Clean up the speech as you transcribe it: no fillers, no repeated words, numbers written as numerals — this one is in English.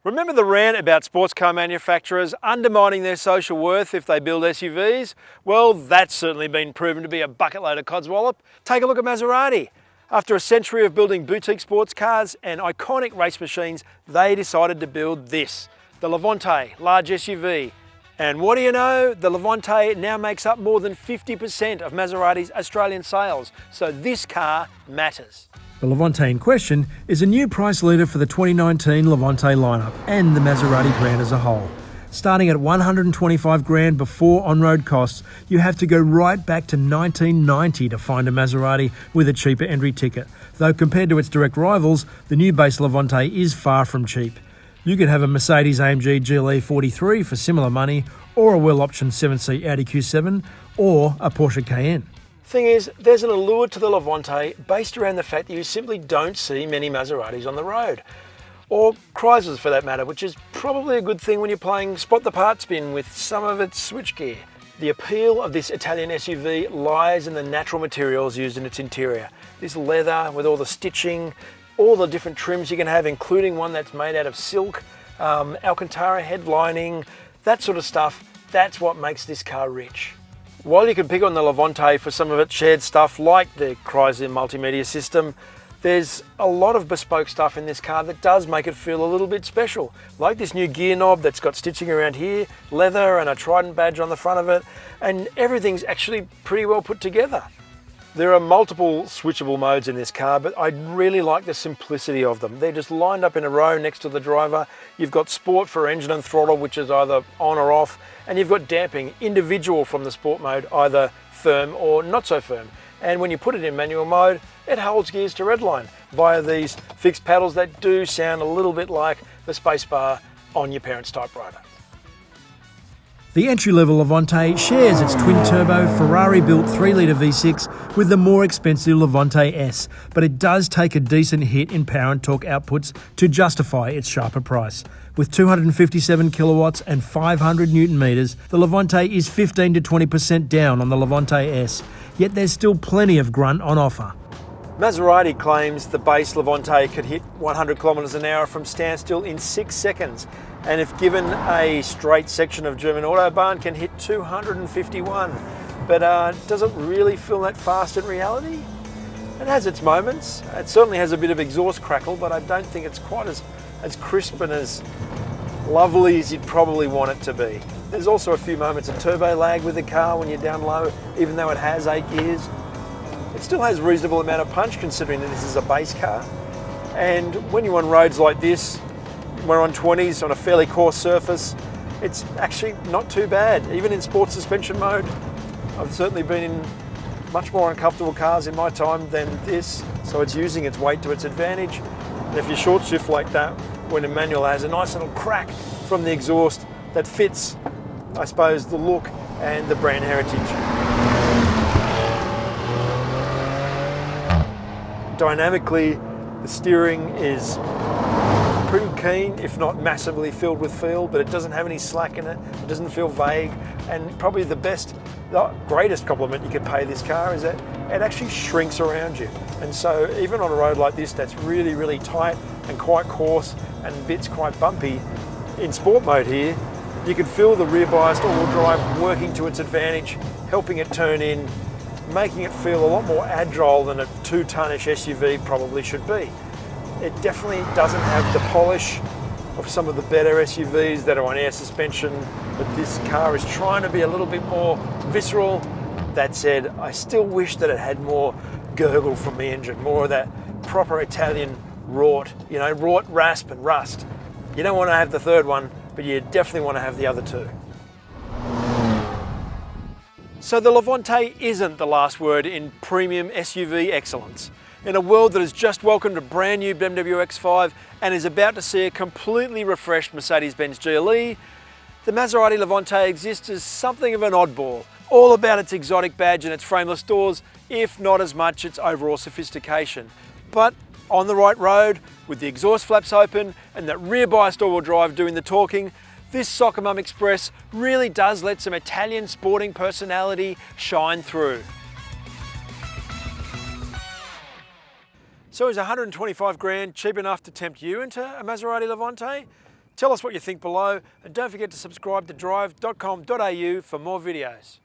Remember the rant about sports car manufacturers undermining their social worth if they build SUVs? Well, that's certainly been proven to be a bucket load of codswallop. Take a look at Maserati. After a century of building boutique sports cars and iconic race machines, they decided to build this, the Levante large SUV. And what do you know? The Levante now makes up more than 50% of Maserati's Australian sales, so this car matters. The Levante in question is a new price leader for the 2019 Levante lineup and the Maserati brand as a whole. Starting at 125 grand before on-road costs, you have to go right back to 1990 to find a Maserati with a cheaper entry ticket. Though compared to its direct rivals, the new base Levante is far from cheap. You could have a Mercedes-AMG GLE 43 for similar money, or a well-optioned 7-seat Audi Q7, or a Porsche Cayenne. Thing is, there's an allure to the Levante based around the fact that you simply don't see many Maseratis on the road. Or Chryslers for that matter, which is probably a good thing when you're playing spot the parts bin with some of its switchgear. The appeal of this Italian SUV lies in the natural materials used in its interior. This leather with all the stitching, all the different trims you can have, including one that's made out of silk, Alcantara head lining, that sort of stuff, that's what makes this car rich. While you can pick on the Levante for some of its shared stuff like the Chrysler multimedia system, there's a lot of bespoke stuff in this car that does make it feel a little bit special. Like this new gear knob that's got stitching around here, leather and a Trident badge on the front of it, and everything's actually pretty well put together. There are multiple switchable modes in this car, but I really like the simplicity of them. They're just lined up in a row next to the driver. You've got sport for engine and throttle, which is either on or off, and you've got damping, individual from the sport mode, either firm or not so firm. And when you put it in manual mode, it holds gears to redline via these fixed paddles that do sound a little bit like the spacebar on your parents' typewriter. The entry-level Levante shares its twin-turbo Ferrari-built 3-litre V6 with the more expensive Levante S, but it does take a decent hit in power and torque outputs to justify its sharper price. With 257 kilowatts and 500 newton metres, the Levante is 15 to 20% down on the Levante S, yet there's still plenty of grunt on offer. Maserati claims the base Levante could hit 100 kilometres an hour from standstill in 6 seconds, and if given a straight section of German Autobahn can hit 251. But does it really feel that fast in reality? It has its moments. It certainly has a bit of exhaust crackle, but I don't think it's quite as crisp and as lovely as you'd probably want it to be. There's also a few moments of turbo lag with the car when you're down low, even though it has 8 gears. It still has a reasonable amount of punch considering that this is a base car. And when you're on roads like this, we're on 20s on a fairly coarse surface, it's actually not too bad. Even in sports suspension mode, I've certainly been in much more uncomfortable cars in my time than this, so it's using its weight to its advantage. And if you short shift like that, when a manual has a nice little crack from the exhaust that fits, I suppose, the look and the brand heritage. Dynamically, the steering is pretty keen, if not massively filled with feel, but it doesn't have any slack in it. It doesn't feel vague, and probably the greatest compliment you could pay this car is that it actually shrinks around you. And so even on a road like this that's really, really tight and quite coarse and bits quite bumpy, in sport mode here, you can feel the rear biased all-wheel drive working to its advantage, helping it turn in, making it feel a lot more agile than a 2-tonnish SUV probably should be. It definitely doesn't have the polish of some of the better SUVs that are on air suspension, but this car is trying to be a little bit more visceral. That said, I still wish that it had more gurgle from the engine, more of that proper Italian rort, rort, rasp and rust. You don't want to have the third one, but you definitely want to have the other two. So the Levante isn't the last word in premium SUV excellence. In a world that has just welcomed a brand new BMW X5 and is about to see a completely refreshed Mercedes-Benz GLE, the Maserati Levante exists as something of an oddball, all about its exotic badge and its frameless doors, if not as much its overall sophistication. But on the right road, with the exhaust flaps open and that rear biased all-wheel drive doing the talking, this Soccer Mum Express really does let some Italian sporting personality shine through. So is 125 grand cheap enough to tempt you into a Maserati Levante? Tell us what you think below, and don't forget to subscribe to Drive.com.au for more videos.